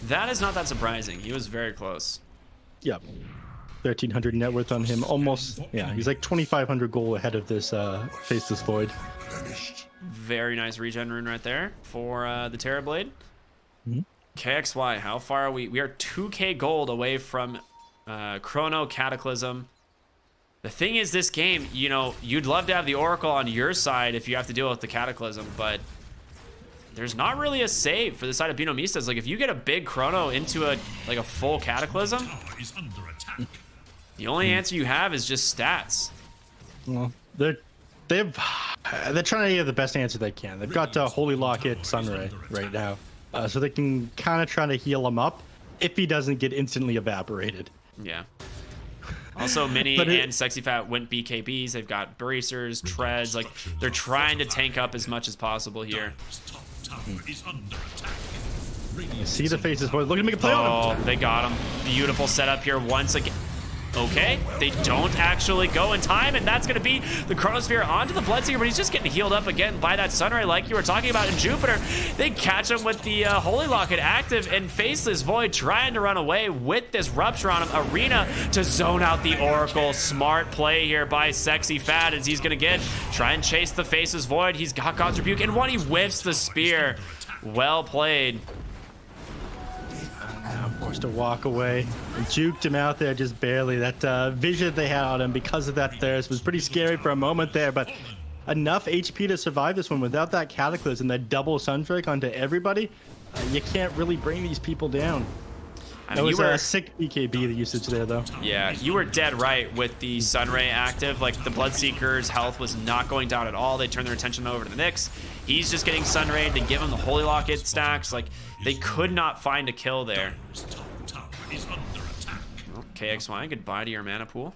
That is not that surprising. He was very close. Yep. 1,300 net worth on him. Almost, yeah, he's like 2,500 gold ahead of this Faceless Void. Very nice regen rune right there for the Terrorblade. KXY, how far are we? We are 2k gold away from Chrono Cataclysm. The thing is, this game, you know, you'd love to have the Oracle on your side if you have to deal with the Cataclysm, but there's not really a save for the side of BINOMISTAS. Like, if you get a big Chrono into a full Cataclysm, Is under attack. the only answer you have is just stats. Well, they're trying to get the best answer they can. They've got Holy Locket Sunray right now, so they can kind of try to heal him up if he doesn't get instantly evaporated. Yeah. Also, Mini and Sexy Fat went BKBs. They've got bracers, treads. Like, they're trying to tank up as much as possible here. Top tower is under attack. See the Faceless Void. Look at him make a play on him. Oh, they got him. Beautiful setup here once again. Okay, they don't actually go in time, and that's going to be the Chronosphere onto the Bloodseeker, but he's just getting healed up again by that Sunray like you were talking about in Jupiter. They catch him with the Holy Locket active, and Faceless Void trying to run away with this Rupture on him. Arena to zone out the Oracle. Smart play here by Sexy Fat as he's going to try and chase the Faceless Void. He's got God's Rebuke, and he whiffs the Spear. Well played. Forced to walk away and juked him out there just barely. That vision they had on him because of that thirst was pretty scary for a moment there, but enough HP to survive this one without that Cataclysm, that double Sunstrike onto everybody. You can't really bring these people down. That was a sick BKB, the usage there, though. Yeah, you were dead right with the Sunray active. Like, the Bloodseeker's health was not going down at all. They turned their attention over to the Nyx. He's just getting Sunrayed to give him the Holy Locket stacks. Like, they could not find a kill there. Top tower is under attack. Well, KXY, goodbye to your mana pool.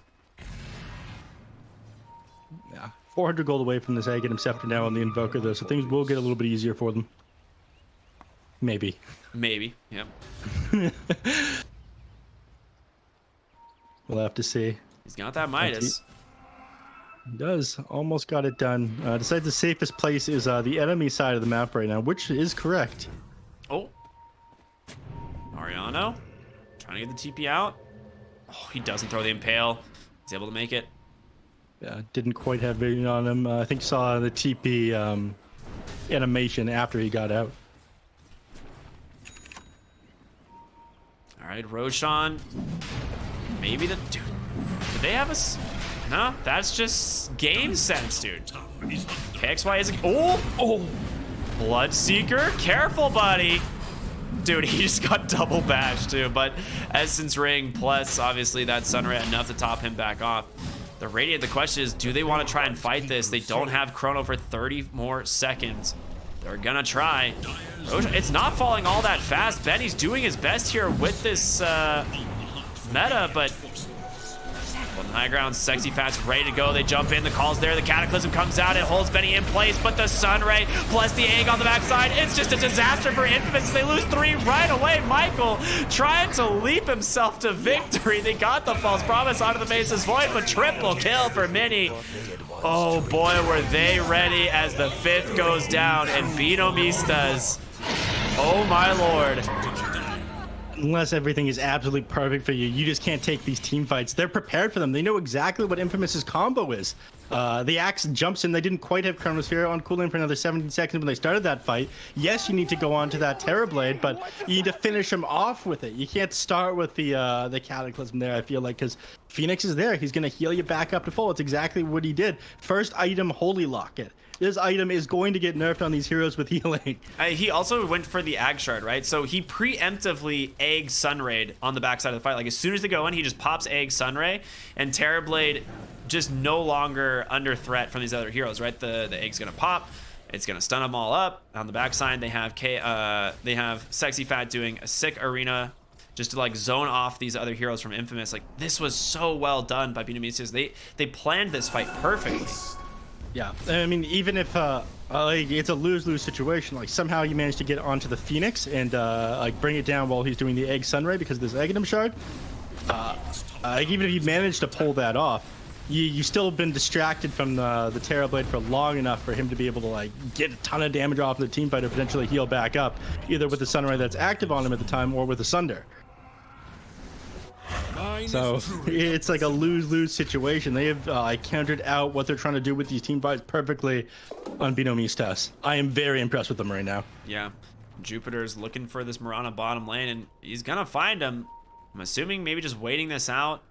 Yeah, 400 gold away from this Aghanim Scepter now on the Invoker, though, so things will get a little bit easier for them. Maybe. Maybe, yep. We'll have to see. He's got that Midas. He does. Almost got it done. Decides the safest place is the enemy side of the map right now, which is correct. Oh. Mariano trying to get the TP out. Oh, he doesn't throw the Impale. He's able to make it. Yeah, didn't quite have vision on him. I think saw the TP animation after he got out. All right, Roshan. Maybe the dude. Do they have a? No, that's just game sense, dude. KXY isn't. Oh, Bloodseeker, careful, buddy. Dude, he just got double bashed too. But Essence Ring plus obviously that Sunray enough to top him back off. The Radiant. The question is, do they want to try and fight this? They don't have Chrono for 30 more seconds. They're gonna try. It's not falling all that fast. Benny's doing his best here with this meta, but on the high ground, Sexy Fat's ready to go. They jump in, the call's there, the Cataclysm comes out, it holds Benny in place, but the Sunray plus the egg on the backside, it's just a disaster for Infamous. They lose 3 right away. Michael trying to leap himself to victory. They got the false promise onto the base's void, but triple kill for Mini. Oh boy, were they ready as the 5th goes down, and BINOMISTAS, oh my lord. Unless everything is absolutely perfect for you, you just can't take these team fights. They're prepared for them. They know exactly what Infamous's combo is. The Axe jumps in. They didn't quite have Chronosphere on cooldown for another 17 seconds when they started that fight. Yes, you need to go on to that Terrorblade, but you need to finish him off with it. You can't start with the Cataclysm there, I feel like, because Phoenix is there. He's going to heal you back up to full. It's exactly what he did. First item, Holy Lock it. This item is going to get nerfed on these heroes with healing. He also went for the Ag Shard, right? So he preemptively eggs Sunraid on the backside of the fight. Like as soon as they go in, he just pops egg Sunray, and Terrorblade just no longer under threat from these other heroes, right? The egg's gonna pop, it's gonna stun them all up. On the backside, they have Sexy Fat doing a sick arena just to like zone off these other heroes from Infamous. Like this was so well done by BINOMISTAS. They planned this fight perfectly. Yeah, I mean, even if like it's a lose-lose situation, like somehow you manage to get onto the Phoenix and like bring it down while he's doing the egg Sunray because of this Aghanim shard. Like even if you manage to pull that off, you still have been distracted from the Terrorblade for long enough for him to be able to like get a ton of damage off the team fight to potentially heal back up, either with the Sunray that's active on him at the time or with the Sunder. So it's like a lose-lose situation. They have countered out what they're trying to do with these team fights perfectly on BINOMISTAS. I am very impressed with them right now. Yeah, Jupiter's looking for this Mirana bottom lane, and he's gonna find him. I'm assuming maybe just waiting this out.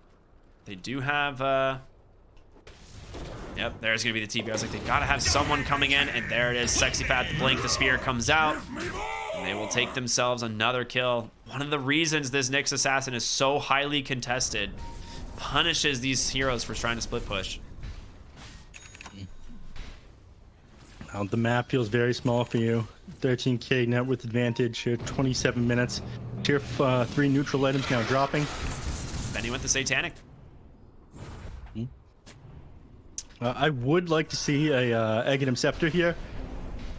They do have yep, there's gonna be the TP. I was like, they gotta have someone coming in, and there it is. Sexy Fat, the blink, the spear comes out, and they will take themselves another kill. One of the reasons this Nyx assassin is so highly contested, punishes these heroes for trying to split push. Now, the map feels very small for you. 13k net worth advantage here, 27 minutes. Tier 3 neutral items now dropping. Benny went the Satanic. I would like to see a Aghanim Scepter here.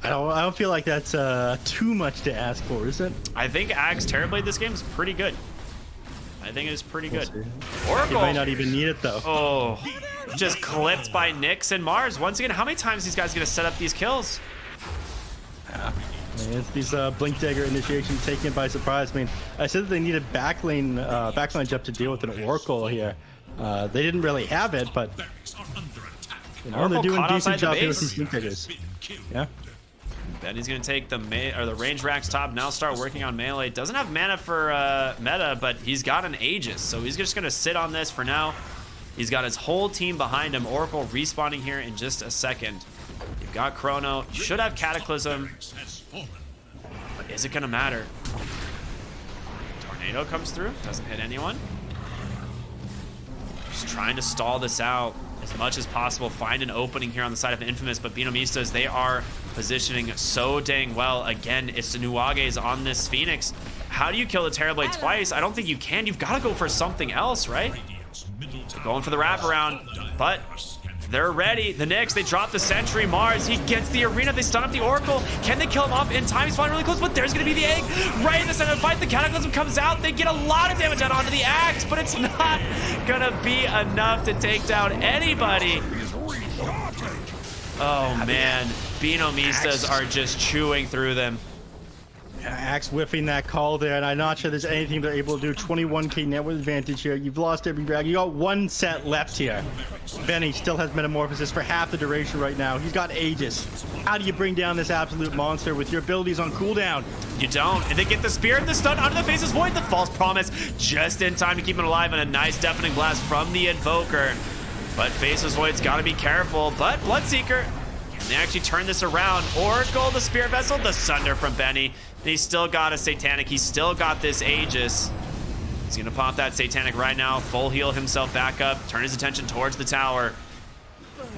I don't feel like that's too much to ask for, is it? I think Ag's Terrorblade this game is pretty good. I think it is pretty good. Oracle. You might not even need it though. Oh, just clipped by Nyx and Mars. Once again, how many times these guys are gonna set up these kills? Yeah. It's these Blink Dagger initiations taking it by surprise. I mean, I said that they needed backline jump to deal with an Oracle here. They didn't really have it, but you know, they're doing a decent job here with these Blink Daggers. Yeah. Benny's gonna take the range racks top, now start working on melee. Doesn't have mana for meta, but he's got an Aegis, so he's just gonna sit on this for now. He's got his whole team behind him. Oracle respawning here in just a second. You've got Chrono, you should have Cataclysm, but is it gonna matter? Tornado comes through, doesn't hit anyone. Just trying to stall this out as much as possible, find an opening here on the side of Infamous, but BINOMISTAS, they are positioning so dang well. Again, it's the Nuages on this Phoenix. How do you kill the Terrorblade twice? I don't think you can. You've got to go for something else, right? So going for the wraparound, but they're ready. The Nyx, they drop the Sentry. Mars, he gets the arena. They stun up the Oracle. Can they kill him off in time? He's falling really close, but there's going to be the egg right in the center of the fight. The Cataclysm comes out. They get a lot of damage out onto the Axe, but it's not going to be enough to take down anybody. Oh, man. BINOMISTAS are just chewing through them. Axe whiffing that call there, and I'm not sure there's anything they're able to do. 21k net worth advantage here. You've lost every drag. You got one set left here. Benny still has Metamorphosis for half the duration right now. He's got Aegis. How do you bring down this absolute monster with your abilities on cooldown? You don't. And they get the spear and the stun under the Faceless Void. The false promise just in time to keep him alive, and a nice deafening blast from the Invoker. But Faceless Void's got to be careful. But Bloodseeker, can they actually turn this around? Oracle, the Spear Vessel, the Sunder from Benny. And he's still got a Satanic. He's still got this Aegis. He's going to pop that Satanic right now. Full heal himself back up. Turn his attention towards the tower.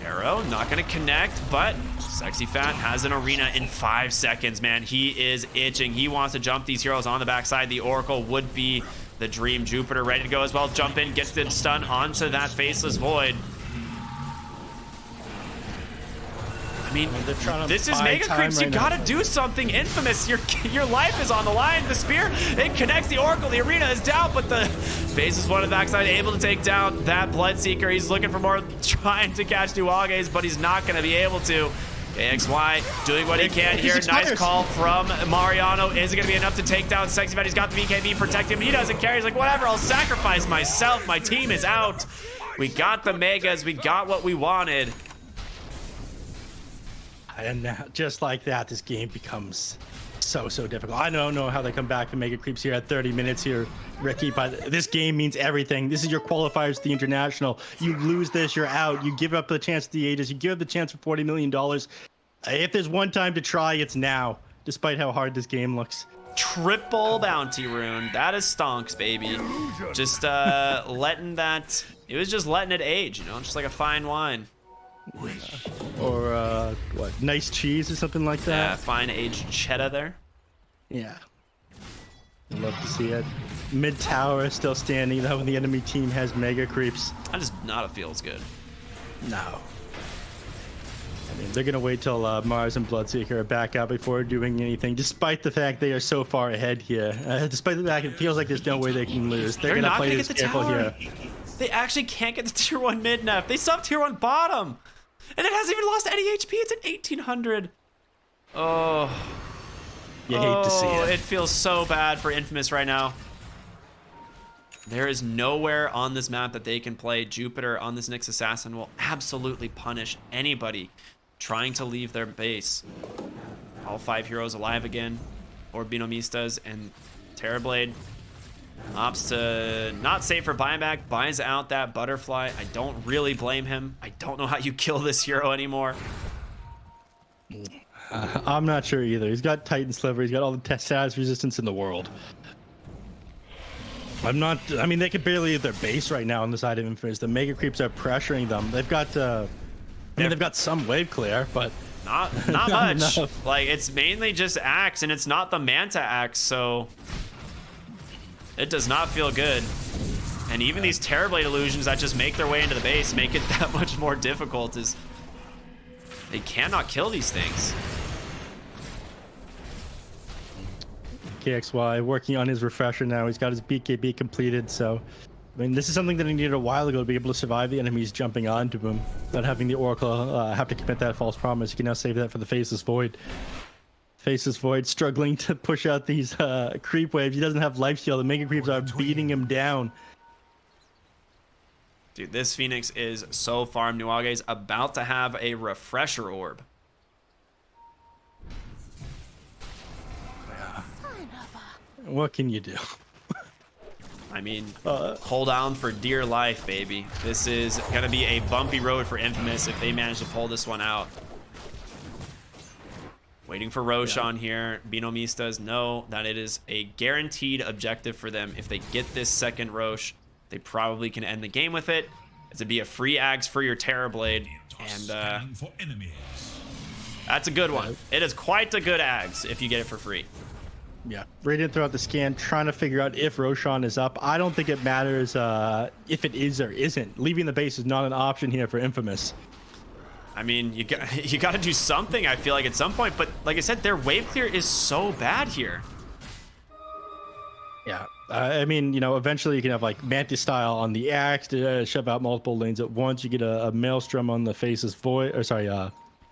Arrow, not going to connect, but Sexy Fat has an arena in 5 seconds, man. He is itching. He wants to jump these heroes on the backside. The Oracle would be the dream. Jupiter ready to go as well. Jump in, gets the stun onto that Faceless Void. I mean, this is Mega Creeps. You gotta do something. Infamous, your life is on the line. The spear, it connects the Oracle. The arena is down, but the Faceless Void on the backside able to take down that Bloodseeker. He's looking for more, trying to catch Nuages, but he's not gonna be able to. KXY doing what he can here. Nice call from Mariano. Is it going to be enough to take down Sexy Fat? He's got the BKB, protect him. He doesn't care. He's like, whatever, I'll sacrifice myself. My team is out. We got the Megas. We got what we wanted. And now, just like that, this game becomes so difficult. I don't know how they come back and Mega Creeps here at 30 minutes here, Ricky, but this game means everything. This is your qualifiers to the International. You lose this, you're out. You give up the chance to the Aegis. You give up the chance for $40 million. If there's one time to try, it's now, despite how hard this game looks. Triple bounty rune. That is stonks, baby. Just letting that, it was just letting it age, you know, just like a fine wine. Or what, nice cheese or something like that. Yeah, fine aged cheddar there. Yeah, I'd love to see it. Mid tower is still standing though when the enemy team has Mega Creeps. That does not feels good. No, I mean they're gonna wait till Mars and Bloodseeker are back out before doing anything, despite the fact they are so far ahead here. Despite the fact it feels like there's no way they can lose. They're gonna not play gonna this get the careful tower. here. They actually can't get the tier 1 mid neph. They still have tier 1 bottom. And it hasn't even lost any HP. It's at 1800. Oh. You hate to see it. It feels so bad for Infamous right now. There is nowhere on this map that they can play. Jupiter on this Nyx Assassin will absolutely punish anybody trying to leave their base. All 5 heroes alive again. Or BINOMISTAS, and Terrorblade opts to not save for buyback, buys out that butterfly. I don't really blame him. I don't know how you kill this hero anymore. I'm not sure either. He's got Titan Sliver. He's got all the status resistance in the world. I mean, they could barely leave their base right now on the side of Infamous. The Mega Creeps are pressuring them. They've got, they've got some wave clear, but not much. enough. Like, it's mainly just Axe, and it's not the Manta Axe, so it does not feel good. And even these Terrorblade illusions that just make their way into the base make it that much more difficult. Is they cannot kill these things. KXY working on his refresher now. He's got his BKB completed, so I mean, this is something that he needed a while ago to be able to survive the enemies jumping onto him, not having the Oracle have to commit that false promise. He can now save that for the Faceless Void. Faceless Void struggling to push out these creep waves. He doesn't have lifesteal. The Mega Creeps are beating him down. Dude, this Phoenix is so farm. Nuage's about to have a refresher orb. What can you do? I mean, hold on for dear life, baby. This is going to be a bumpy road for Infamous if they manage to pull this one out. Waiting for Roshan here. BINOMISTAS know that it is a guaranteed objective for them. If they get this second Rosh, they probably can end the game with it. It's to be a free Axe for your Terrorblade. And that's a good one. It is quite a good Axe if you get it for free. Yeah, Radiant throughout the scan, trying to figure out if Roshan is up. I don't think it matters if it is or isn't. Leaving the base is not an option here for Infamous. I mean, you got to do something, I feel like, at some point. But like I said, their wave clear is so bad here. Yeah, I mean, you know, eventually you can have like Mantis style on the Axe to shove out multiple lanes at once. You get a Maelstrom on the Faceless Void, or sorry,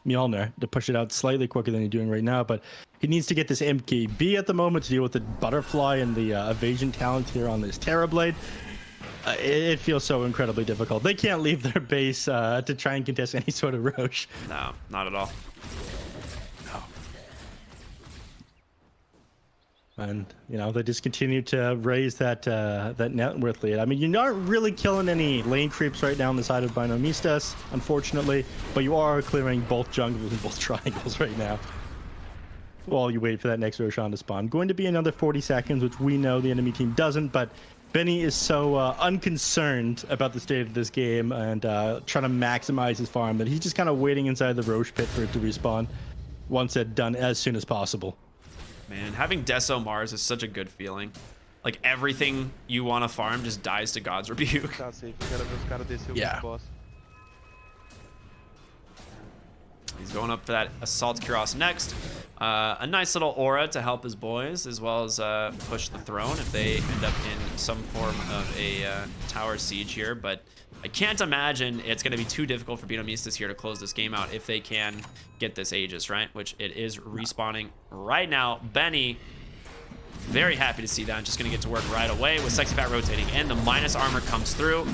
Mjolnir to push it out slightly quicker than you're doing right now. But he needs to get this MKB at the moment to deal with the Butterfly and the evasion talent here on this Terrorblade. It feels so incredibly difficult. They can't leave their base to try and contest any sort of Roche. No, not at all. And they just continue to raise that net worth lead. I mean, you're not really killing any lane creeps right now on the side of BINOMISTAS, unfortunately, but you are clearing both jungles and both triangles right now. While you wait for that next Roshan to spawn. Going to be another 40 seconds, which we know the enemy team doesn't, but Benny is so unconcerned about the state of this game and trying to maximize his farm that he's just kind of waiting inside the Roche pit for it to respawn once it's done as soon as possible. Man, having Deso Mars is such a good feeling. Like everything you want to farm just dies to God's rebuke. Tá safe, eu quero ver os caras descer o Yeah. boss. He's going up for that Assault Kuros next. A nice little aura to help his boys, as well as push the throne if they end up in some form of a tower siege here. But I can't imagine it's going to be too difficult for BINOMISTAS here to close this game out if they can get this Aegis, right? Which it is respawning right now. Benny, very happy to see that. Just going to get to work right away with Sexy Pat rotating, and the minus armor comes through.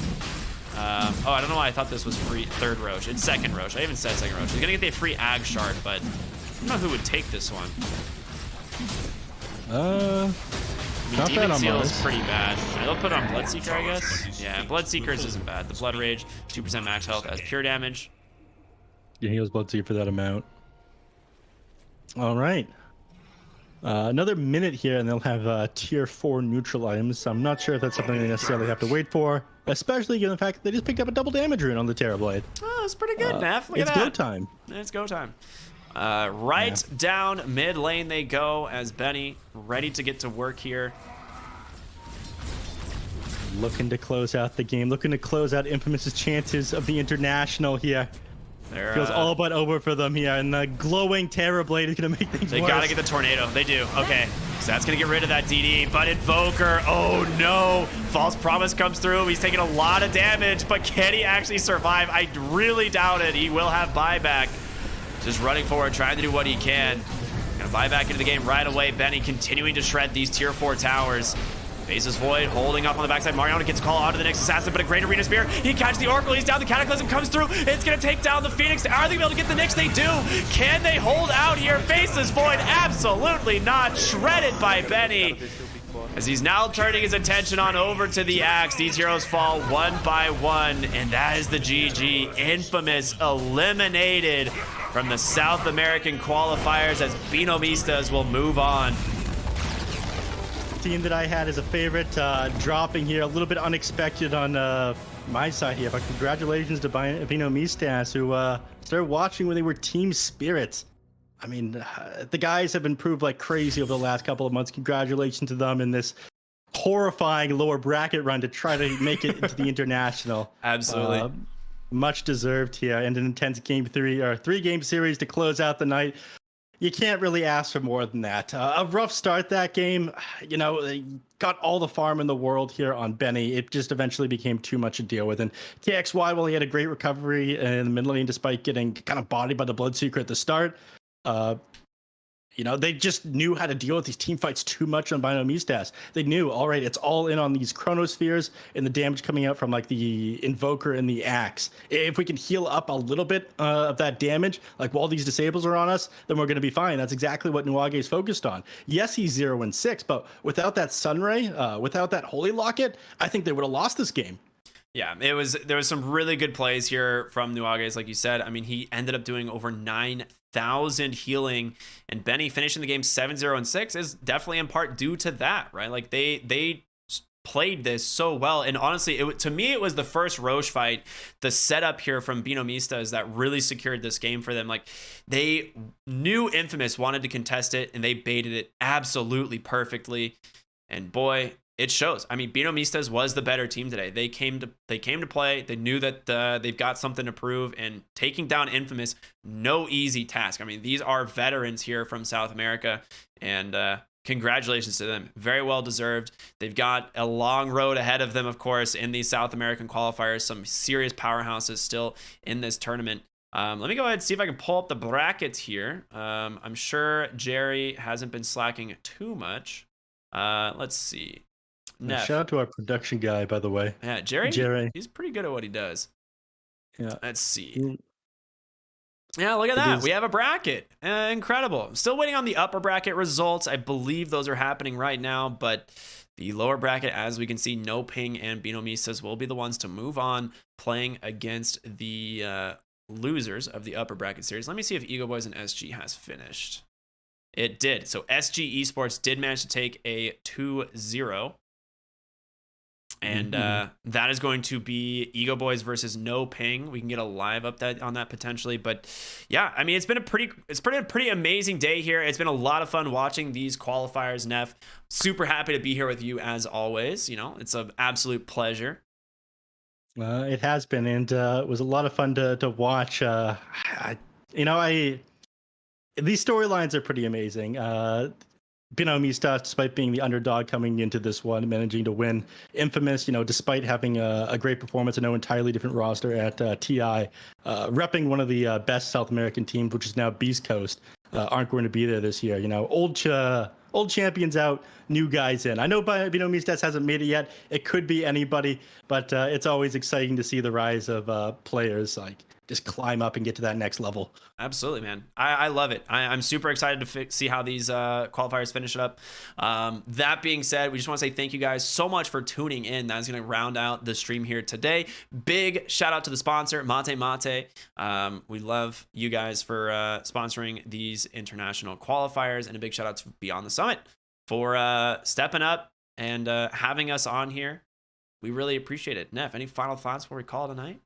Oh, I don't know why I thought this was free third Roche. It's second Roche. I even said second Roche. He's going to get the free Ag shard, but I don't know who would take this one. Not bad Demon on Seal Mars. is pretty bad. They'll put it on Bloodseeker, I guess. Yeah, Bloodseekers isn't bad. The Blood Rage, 2% max health as pure damage. Yeah, he was Bloodseeker for that amount. All right. Another minute here, and they'll have tier 4 neutral items. I'm not sure if that's something they necessarily have to wait for, especially given the fact that they just picked up a double damage rune on the Terrorblade. Oh, that's pretty good, Neph. Look It's at go that. time. It's go time. Right down mid lane they go as Benny ready to get to work here. Looking to close out the game, looking to close out Infamous's chances of the international here. They're, Feels all but over for them here, and the glowing Terrorblade is going to make things They worse. gotta get the tornado. They do. Okay. So that's gonna get rid of that DD. But Invoker, oh no. False Promise comes through. He's taking a lot of damage, but can he actually survive? I really doubt it. He will have buyback. Just running forward, trying to do what he can. Gonna buy back into the game right away. Benny continuing to shred these tier 4 towers. Faces Void, holding up on the backside. Mariano gets called out to the next assassin, but a great arena spear. He catches the Oracle, he's down, the Cataclysm comes through. It's gonna take down the Phoenix. Are they gonna be able to get the Nyx? They do. Can they hold out here? Faces Void, absolutely not. Shredded by Benny. As he's now turning his attention on over to the Axe. These heroes fall one by one, and that is the GG. Infamous eliminated from the South American qualifiers as BINOMISTAS will move on. Team that I had as a favorite, dropping here a little bit unexpected on my side here, but congratulations to BINOMISTAS, who started watching when they were Team Spirit. I mean, the guys have improved like crazy over the last couple of months. Congratulations to them in this horrifying lower bracket run to try to make it into the international. Absolutely. Much deserved here, and an intense three-game series to close out the night. You can't really ask for more than that. A rough start that game. They got all the farm in the world here on Benny. It just eventually became too much to deal with. And KXY, while he had a great recovery in the mid lane, despite getting kind of bodied by the Bloodseeker at the start, they just knew how to deal with these team fights too much on BINOMISTAS. They knew, all right, it's all in on these Chronospheres and the damage coming out from like the Invoker and the Axe. If we can heal up a little bit of that damage, like while these disables are on us, then we're going to be fine. That's exactly what Nuage is focused on. Yes, he's 0-6, but without that Sunray, without that Holy Locket, I think they would have lost this game. Yeah, there was some really good plays here from Nuages, like you said. I mean, he ended up doing over 9,000 healing, and Benny finishing the game 7-0-6 is definitely in part due to that, right? Like they played this so well, and honestly, to me it was the first Roche fight, the setup here from BINOMISTAS that really secured this game for them. Like they knew Infamous wanted to contest it, and they baited it absolutely perfectly, and boy, it shows. I mean, BINOMISTAS was the better team today. They came to play. They knew that they've got something to prove, and taking down Infamous, no easy task. I mean, these are veterans here from South America, and congratulations to them. Very well deserved. They've got a long road ahead of them, of course, in these South American qualifiers. Some serious powerhouses still in this tournament. Let me go ahead and see if I can pull up the brackets here. I'm sure Jerry hasn't been slacking too much. Let's see. Shout out to our production guy, by the way. Yeah, Jerry. Jerry. He's pretty good at what he does. Yeah. Let's see. Yeah, look at It that. is- We have a bracket. Incredible. I'm still waiting on the upper bracket results. I believe those are happening right now, but the lower bracket, as we can see, No Ping and BINOMISTAS will be the ones to move on, playing against the losers of the upper bracket series. Let me see if Ego Boys and SG has finished. It did. So SG Esports did manage to take a 2-0. And that is going to be Ego Boys versus No Ping. We can get a live update on that potentially, but yeah, I mean, it's been a pretty amazing day here. It's been a lot of fun watching these qualifiers. Neph, super happy to be here with you as always. You know, it's an absolute pleasure. It has been, and it was a lot of fun to watch. These storylines are pretty amazing. BINOMISTAS, despite being the underdog coming into this one, managing to win. Infamous, despite having a great performance, an entirely different roster at TI, repping one of the best South American teams, which is now Beast Coast, aren't going to be there this year. Old champions out, new guys in. I know BINOMISTAS hasn't made it yet. It could be anybody, but it's always exciting to see the rise of players like just climb up and get to that next level. Absolutely, man. I love it. I'm super excited to see how these qualifiers finish it up. That being said, we just want to say thank you guys so much for tuning in. That's going to round out the stream here today. Big shout out to the sponsor, Mate Mate. We love you guys for sponsoring these international qualifiers, and a big shout out to Beyond the Summit for stepping up and having us on here. We really appreciate it. Neph, any final thoughts before we call it a night?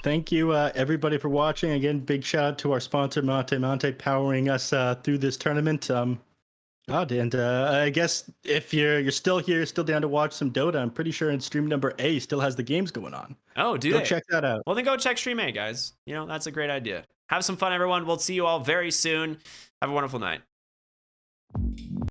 Thank you, everybody, for watching. Again, big shout out to our sponsor, Mate Mate, powering us through this tournament. I guess if you're still here, still down to watch some Dota, I'm pretty sure in stream number A still has the games going on. Oh, Go check that out. Well, then go check stream A, guys. That's a great idea. Have some fun, everyone. We'll see you all very soon. Have a wonderful night.